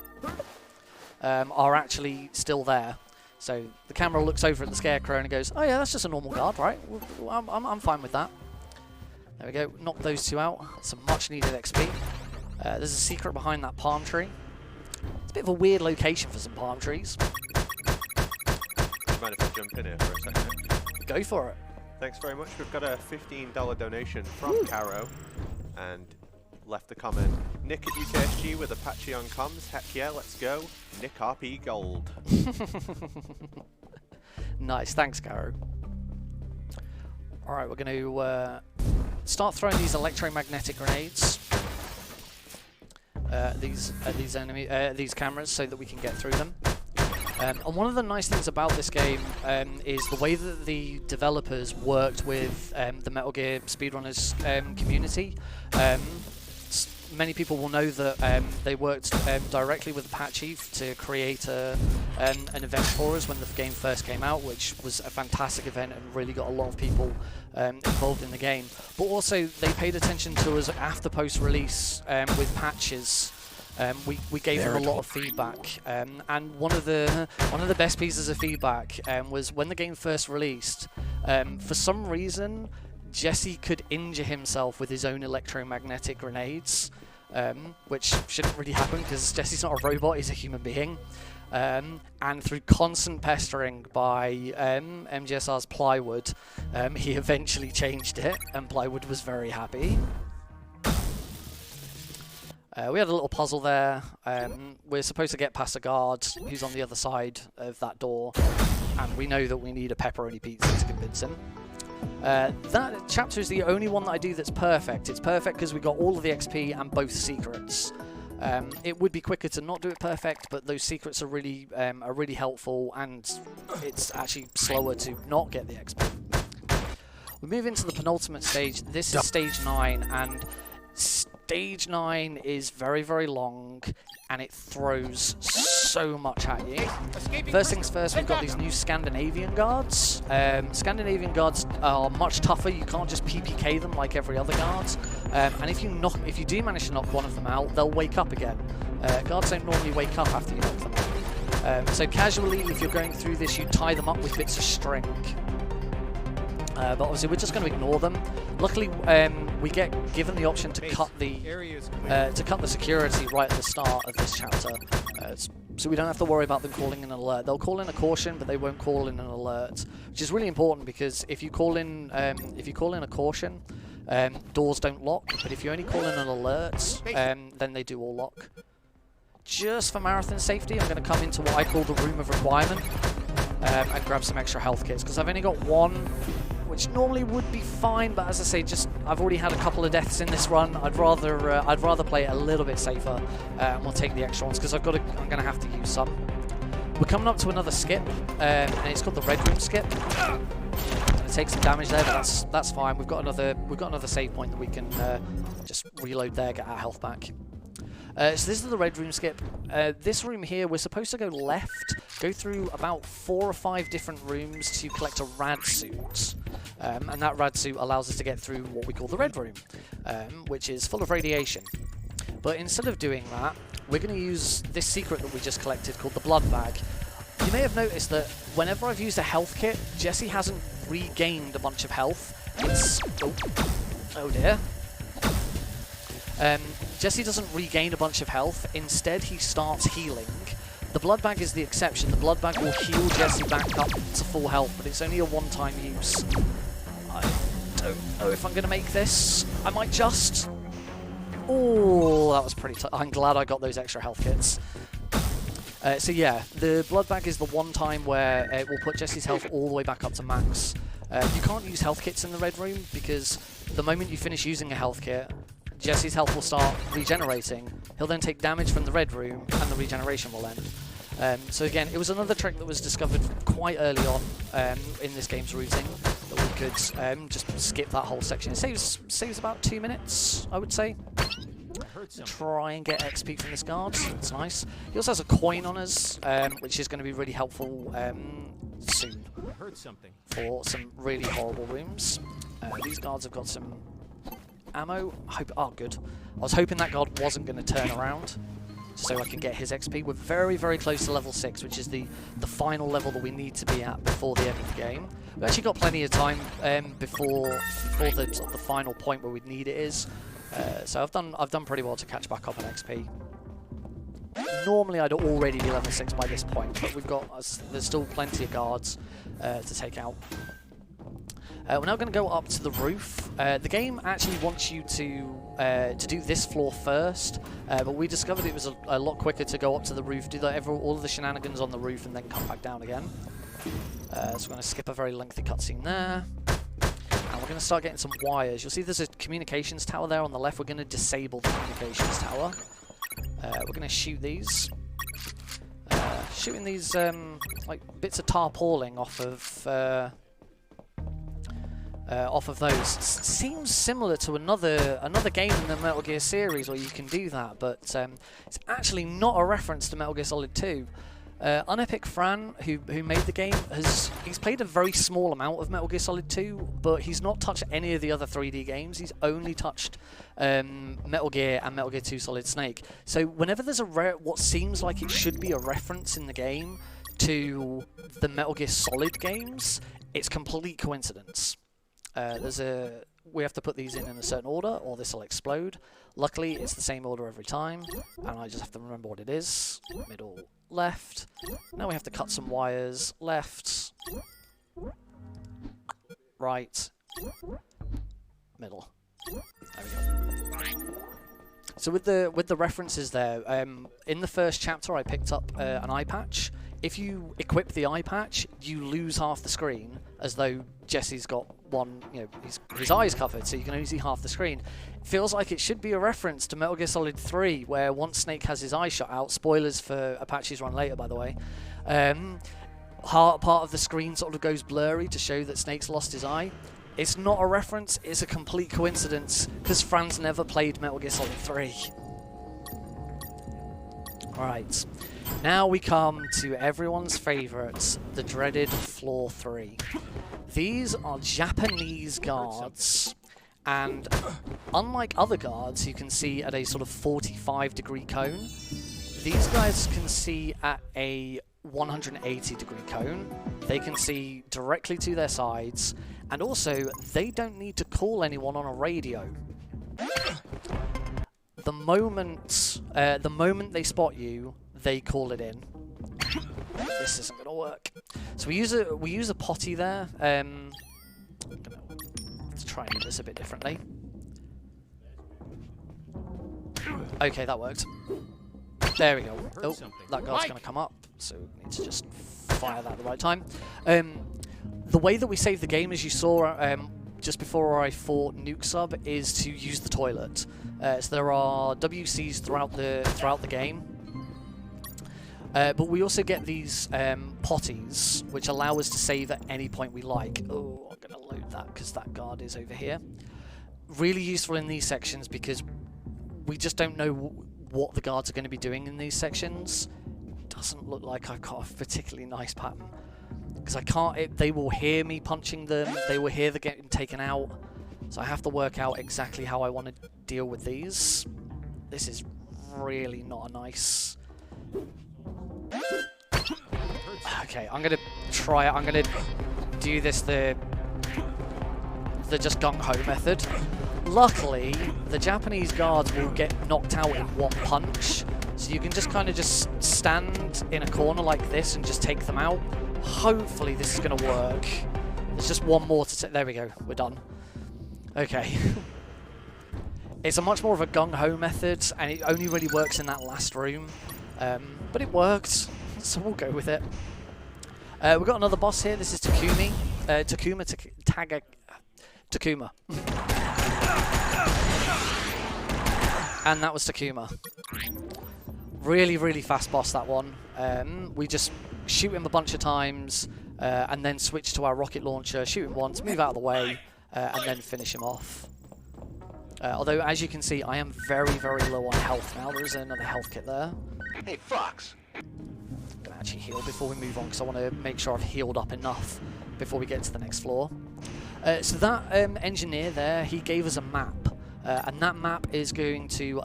are actually still there. So the camera looks over at the scarecrow and it goes, "Oh yeah, that's just a normal guard, right? I'm fine with that." There we go. Knock those two out. Some much needed XP. There's a secret behind that palm tree. It's a bit of a weird location for some palm trees. Mind if I jump in here for a second? Go for it. Thanks very much. We've got a $15 donation from Caro, and left the comment, Nick at UKSG with Apache on comms. Heck yeah, let's go. NickRP Gold. Nice, thanks, Caro. Alright, we're going to start throwing these electromagnetic grenades. These cameras, so that we can get through them. And one of the nice things about this game is the way that the developers worked with the Metal Gear speedrunners community. Many people will know that they worked directly with Apache to create an event for us when the game first came out, which was a fantastic event and really got a lot of people involved in the game. But also they paid attention to us after post-release with patches. We gave them a lot of feedback, and one of the best pieces of feedback was when the game first released. For some reason, Jesse could injure himself with his own electromagnetic grenades, which shouldn't really happen because Jesse's not a robot; he's a human being. And through constant pestering by MGSR's Plywood, he eventually changed it, and Plywood was very happy. We had a little puzzle there. We're supposed to get past a guard who's on the other side of that door, and we know that we need a pepperoni pizza to convince him. That chapter is the only one that I do that's perfect. It's perfect because we got all of the XP and both secrets. It would be quicker to not do it perfect, but those secrets are really helpful, and it's actually slower to not get the XP. We move into the penultimate stage. This is stage 9, and stage 9 is very, very long, and it throws so much at you. First things first, we've got these new Scandinavian guards. Scandinavian guards are much tougher. You can't just PPK them like every other guard. And if you do manage to knock one of them out, they'll wake up again. Guards don't normally wake up after you knock them out. So casually, if you're going through this, you tie them up with bits of string. But obviously we're just going to ignore them. Luckily, we get given the option to cut the security right at the start of this chapter, so we don't have to worry about them calling in an alert. They'll call in a caution, but they won't call in an alert, which is really important because if you call in a caution, doors don't lock. But if you only call in an alert, then they do all lock. Just for marathon safety, I'm going to come into what I call the room of requirement and grab some extra health kits because I've only got one, which normally would be fine, but as I say, I've already had a couple of deaths in this run. I'd rather play it a little bit safer, and we'll take the extra ones because I'm going to have to use some. We're coming up to another skip, and it's called the Red Room skip. I'm going to take some damage there, but that's fine. We've got another save point that we can just reload there, get our health back. So this is the Red Room skip. This room here, we're supposed to go left, go through about 4 or 5 different rooms to collect a rad suit. And that rad suit allows us to get through what we call the Red Room, which is full of radiation. But instead of doing that, we're going to use this secret that we just collected called the Blood Bag. You may have noticed that whenever I've used a health kit, Jesse hasn't regained a bunch of health. It's... Oh dear. Jesse doesn't regain a bunch of health. Instead, he starts healing. The blood bag is the exception. The blood bag will heal Jesse back up to full health, but it's only a one-time use. I don't know if I'm going to make this. I might just... Oh, that was pretty tough. I'm glad I got those extra health kits. So yeah, the blood bag is the one time where it will put Jesse's health all the way back up to max. You can't use health kits in the red room because the moment you finish using a health kit, Jesse's health will start regenerating. He'll then take damage from the red room and the regeneration will end. So again, it was another trick that was discovered quite early on in this game's routing, that we could just skip that whole section. It saves about 2 minutes, I would say. Try and get XP from this guard, it's nice. He also has a coin on us, which is going to be really helpful soon for some really horrible rooms. These guards have got some ammo. Oh, good. I was hoping that guard wasn't going to turn around, so I can get his XP. We're very, very close to level 6, which is the final level that we need to be at before the end of the game. We've actually got plenty of time before the final point where we'd need it is. So I've done pretty well to catch back up on XP. Normally I'd already be level 6 by this point, but there's still plenty of guards to take out. We're now going to go up to the roof. The game actually wants you to do this floor first, but we discovered it was a lot quicker to go up to the roof, do all of the shenanigans on the roof, and then come back down again. So we're going to skip a very lengthy cutscene there. And we're going to start getting some wires. You'll see there's a communications tower there on the left. We're going to disable the communications tower. We're going to shoot these. Shooting these like bits of tarpaulin off of those seems similar to another game in the Metal Gear series where you can do that, but it's actually not a reference to Metal Gear Solid 2. Unepic Fran, who made the game, he's played a very small amount of Metal Gear Solid 2, but he's not touched any of the other 3D games. He's only touched Metal Gear and Metal Gear 2 Solid Snake. So whenever there's what seems like it should be a reference in the game to the Metal Gear Solid games, it's complete coincidence. We have to put these in a certain order, or this will explode. Luckily, it's the same order every time, and I just have to remember what it is. Middle, left. Now we have to cut some wires. Left, right, middle. There we go. So with the references there, in the first chapter I picked up an eye patch. If you equip the eye patch, you lose half the screen, as though Jesse's got one, his eyes covered, so you can only see half the screen. It feels like it should be a reference to Metal Gear Solid 3, where once Snake has his eye shot out, spoilers for Apache's run later, by the way, part of the screen sort of goes blurry to show that Snake's lost his eye. It's not a reference, it's a complete coincidence, because Fran's never played Metal Gear Solid 3. Alright, now we come to everyone's favourites, the dreaded Floor 3. These are Japanese guards, and unlike other guards you can see at a sort of 45-degree cone, these guys can see at a 180-degree cone. They can see directly to their sides, and also they don't need to call anyone on a radio. The moment they spot you, they call it in. This isn't going to work. So we use a potty there. Let's try and do this a bit differently. Okay, that worked. There we go. Oh, that guard's going to come up, so we need to just fire that at the right time. The way that we save the game, as you saw just before I fought Nuke Sub, is to use the toilet. So there are WCs throughout the game. But we also get these potties, which allow us to save at any point we like. Oh, I'm going to load that because that guard is over here. Really useful in these sections because we just don't know what the guards are going to be doing in these sections. Doesn't look like I've got a particularly nice pattern. Because I can't, they will hear me punching them, they will hear them getting taken out. So I have to work out exactly how I want to deal with these. This is really not a nice... Okay, I'm gonna try it. I'm gonna do this the just gung-ho method. Luckily, the Japanese guards will get knocked out in one punch, so you can just kind of just stand in a corner like this and just take them out. Hopefully this is going to work. There's just one more to take. There we go. We're done. Okay. It's a much more of a gung-ho method, and it only really works in that last room. But it worked, so we'll go with it. We've got another boss here. This is Takuma. And that was Takuma. Really, really fast boss, that one. We just shoot him a bunch of times, and then switch to our rocket launcher, shoot him once, move out of the way, and then finish him off. Although, as you can see, I am very, very low on health now. There is another health kit there. Hey, Fox. I'm going to actually heal before we move on, because I want to make sure I've healed up enough before we get to the next floor. So that engineer there, he gave us a map. And that map is going to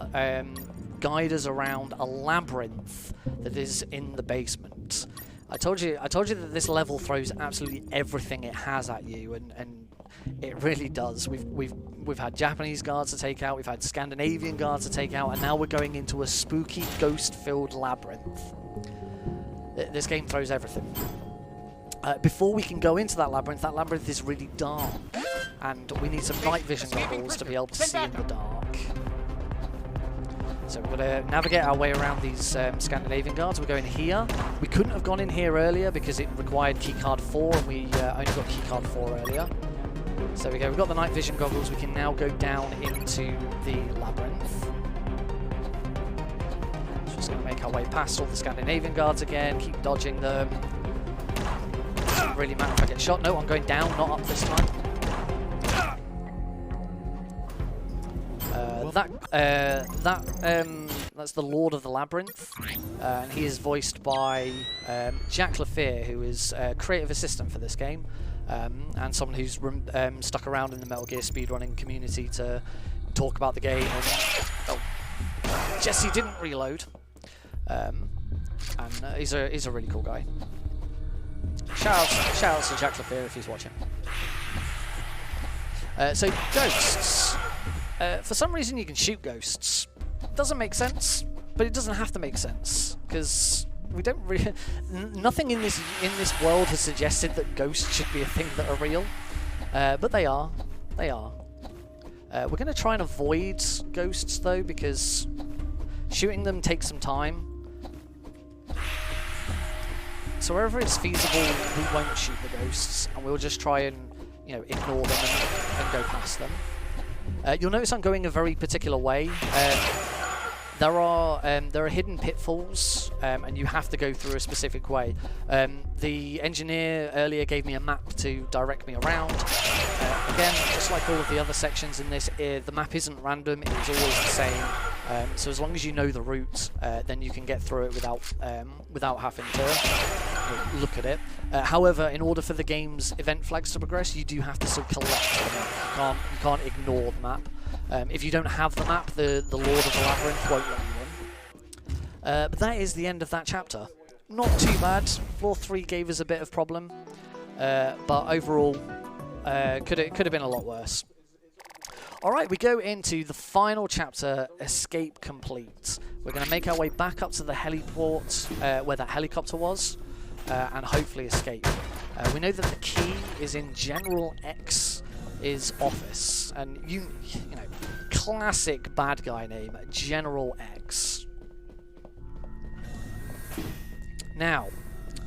guide us around a labyrinth that is in the basement. I told you that this level throws absolutely everything it has at you, and it really does. We've had Japanese guards to take out, we've had Scandinavian guards to take out, and now we're going into a spooky, ghost-filled labyrinth. This game throws everything. Before we can go into that labyrinth is really dark, and we need some night vision goggles to be able to see in the dark. So we're going to navigate our way around these Scandinavian guards. We're going here. We couldn't have gone in here earlier because it required keycard 4, and we only got keycard 4 earlier. So we go. We've got the night vision goggles. We can now go down into the labyrinth. So just going to make our way past all the Scandinavian guards again. Keep dodging them. Doesn't really matter if I get shot. No, I'm going down, not up this time. That's the Lord of the Labyrinth, and he is voiced by Jack Lafere, who is a creative assistant for this game, and someone who's stuck around in the Metal Gear speedrunning community to talk about the game. And, oh, Jesse didn't reload, and he's a really cool guy. Shout out to Jack Lafere if he's watching. So ghosts. For some reason you can shoot ghosts. Doesn't make sense, but it doesn't have to make sense, because we don't really... Nothing in this world has suggested that ghosts should be a thing that are real. But they are. They are. We're going to try and avoid ghosts, though, because shooting them takes some time. So wherever it's feasible, we won't shoot the ghosts, and we'll just try and, you know, ignore them and go past them. You'll notice I'm going a very particular way. There are hidden pitfalls, and you have to go through a specific way. The engineer earlier gave me a map to direct me around. Again, just like all of the other sections in this, the map isn't random, it is always the same. So as long as you know the route, then you can get through it without having to look at it. However, in order for the game's event flags to progress, you do have to still collect the map. You can't ignore the map. If you don't have the map, the Lord of the Labyrinth won't let you in. But that is the end of that chapter. Not too bad. Floor 3 gave us a bit of problem, but overall, could have been a lot worse. Alright, we go into the final chapter, Escape Complete. We're going to make our way back up to the heliport, where that helicopter was, and hopefully escape. We know that the key is in General X's office, and you know, classic bad guy name, General X. Now,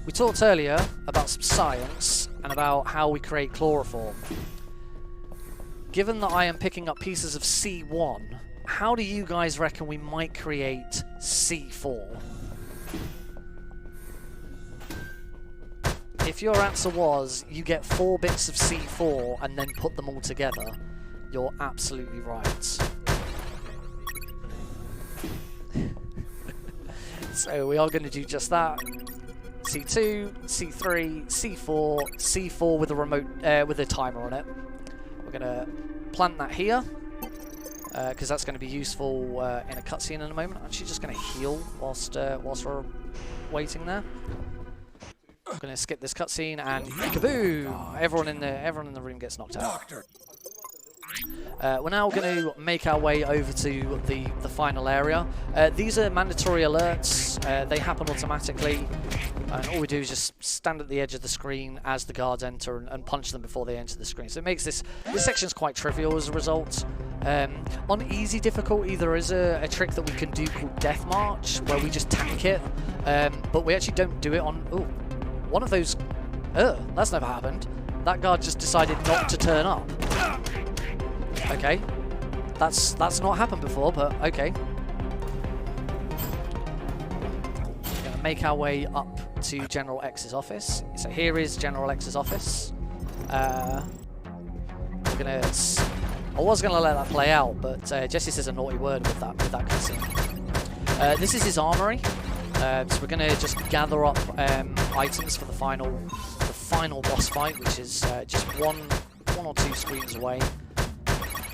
we talked earlier about some science and about how we create chloroform. Given that I am picking up pieces of C1, how do you guys reckon we might create C4? If your answer was, you get 4 bits of C4 and then put them all together, you're absolutely right. So we are going to do just that. C2, C3, C4, C4 with a remote, with a timer on it. We're going to plant that here, because that's going to be useful in a cutscene in a moment. I'm actually just going to heal whilst we're waiting there. I'm going to skip this cutscene and kaboom! Everyone in the room gets knocked out. We're now going to make our way over to the final area. These are mandatory alerts. They happen automatically. And all we do is just stand at the edge of the screen as the guards enter and punch them before they enter the screen. So it makes this section's quite trivial as a result. On easy difficulty, there is a trick that we can do called Death March, where we just tank it. But we actually don't do it on... Ooh, one of those... that's never happened. That guard just decided not to turn up. Okay. That's not happened before, but okay. Gonna make our way up to General X's office. So here is General X's office. We're gonna... I was gonna let that play out, but Jesse says a naughty word with that cutscene. This is his armory. So we're gonna just gather up items for the final boss fight, which is just one or two screens away.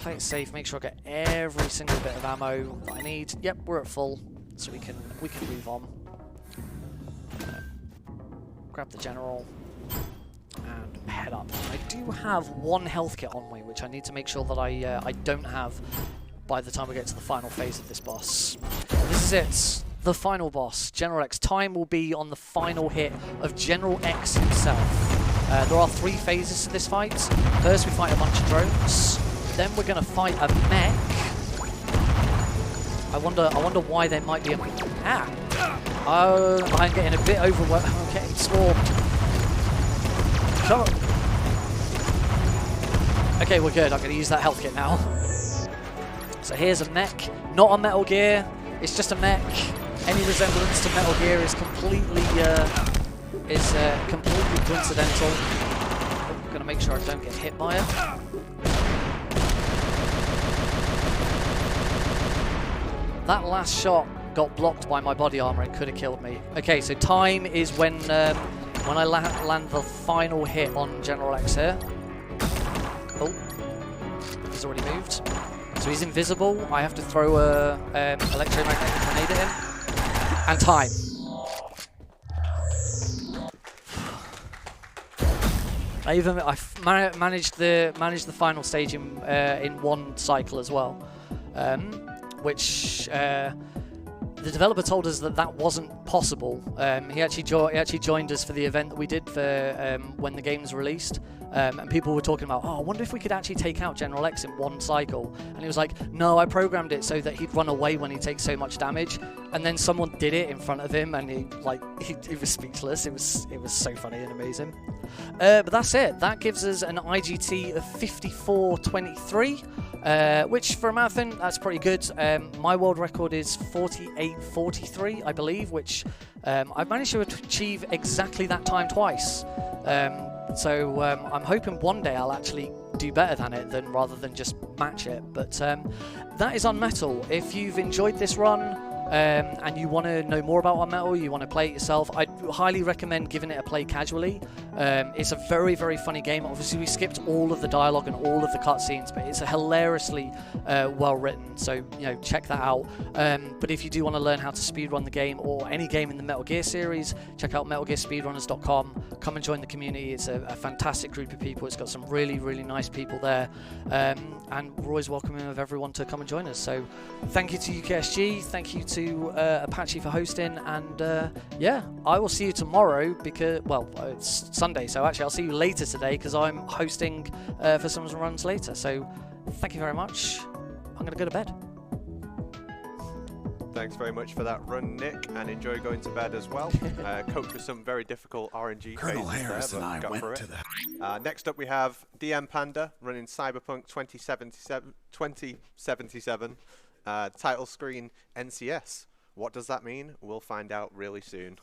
Play it safe. Make sure I get every single bit of ammo that I need. Yep, we're at full, so we can move on. Grab the general and head up. I do have one health kit on me, which I need to make sure that I don't have by the time we get to the final phase of this boss. This is it. The final boss, General X. Time will be on the final hit of General X himself. There are 3 phases to this fight. First, we fight a bunch of drones. Then we're going to fight a mech. I wonder why there might be a... Oh, I'm getting a bit overwhelmed. I'm getting swarmed. Come on. Okay, we're good. I'm going to use that health kit now. So here's a mech. Not a Metal Gear. It's just a mech. Any resemblance to Metal Gear is completely coincidental. I'm going to make sure I don't get hit by it. That last shot got blocked by my body armor. It could have killed me. Okay, so time is when I land the final hit on General X here. Oh, he's already moved. So he's invisible. I have to throw a electromagnetic grenade at him. And time. I managed the final stage in one cycle as well. Which the developer told us that wasn't possible. He actually joined us for the event that we did for when the game's released, and people were talking about, oh, I wonder if we could actually take out General X in one cycle. And he was like, no, I programmed it so that he'd run away when he takes so much damage. And then someone did it in front of him, and he was speechless. It was so funny and amazing. But that's it. That gives us an IGT of 54:23. Which for a marathon, that's pretty good. My world record is 48:43, I believe, which I've managed to achieve exactly that time twice. So I'm hoping one day I'll actually do better than it rather than just match it. But that is UnMetal. If you've enjoyed this run, and you want to know more about UnMetal, you want to play it yourself, I'd highly recommend giving it a play casually. It's a very, very funny game. Obviously, we skipped all of the dialogue and all of the cutscenes, but it's a hilariously well written, so check that out. But if you do want to learn how to speedrun the game or any game in the Metal Gear series, check out MetalGearSpeedrunners.com. Come and join the community. It's a fantastic group of people. It's got some really, really nice people there, and we're always welcoming of everyone to come and join us. So thank you to UKSG, thank you to Apache for hosting, and yeah, I will see you tomorrow because, well, it's Sunday, so actually I'll see you later today because I'm hosting for some runs later. So thank you very much. I'm going to go to bed. Thanks very much for that run, Nick, and enjoy going to bed as well. Coped with some very difficult RNG Colonel phases Harris there, but and I got went through to it. the... Next up we have DM Panda running Cyberpunk 2077 title screen NCS. What does that mean? We'll find out really soon.